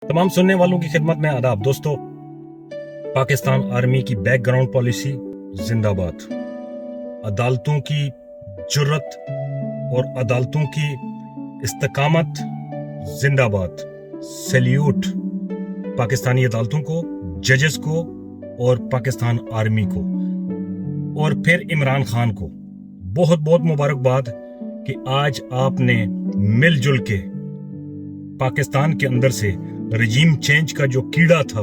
تمام سننے والوں کی خدمت میں آداب دوستو. پاکستان آرمی کی بیک گراؤنڈ پالیسی زندہ باد. عدالتوں کی جرت اور عدالتوں کی استقامت زندہ باد. سیلیوٹ پاکستانی عدالتوں کو، ججز کو اور پاکستان آرمی کو، اور پھر عمران خان کو بہت بہت مبارکباد کہ آج آپ نے مل جل کے پاکستان کے اندر سے رجیم چینج کا جو کیڑا تھا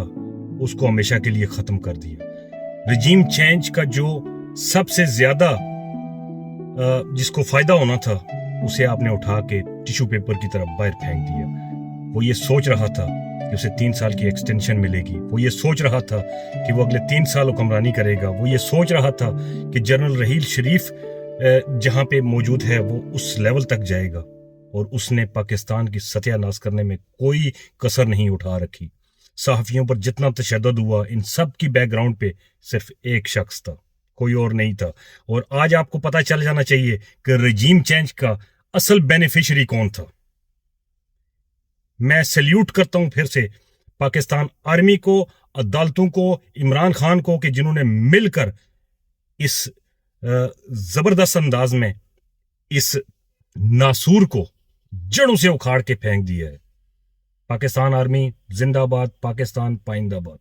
اس کو ہمیشہ کے لیے ختم کر دیا. رجیم چینج کا جو سب سے زیادہ جس کو فائدہ ہونا تھا اسے آپ نے اٹھا کے ٹیشو پیپر کی طرف باہر پھینک دیا. وہ یہ سوچ رہا تھا کہ اسے 3 سال کی ایکسٹینشن ملے گی، وہ یہ سوچ رہا تھا کہ وہ اگلے 3 سال حکمرانی کرے گا، وہ یہ سوچ رہا تھا کہ جنرل رحیل شریف جہاں پہ موجود ہے وہ اس لیول تک جائے گا، اور اس نے پاکستان کی ستیہ ناش کرنے میں کوئی کسر نہیں اٹھا رکھی. صحافیوں پر جتنا تشدد ہوا ان سب کی بیک گراؤنڈ پہ صرف ایک شخص تھا، کوئی اور نہیں تھا. اور آج آپ کو پتہ چل جانا چاہیے کہ رجیم چینج کا اصل بینیفیشری کون تھا. میں سیلیوٹ کرتا ہوں پھر سے پاکستان آرمی کو، عدالتوں کو، عمران خان کو کہ جنہوں نے مل کر اس زبردست انداز میں اس ناسور کو جڑوں سے اکھاڑ کے پھینک دیا ہے. پاکستان آرمی زندہ باد، پاکستان پائندہ باد.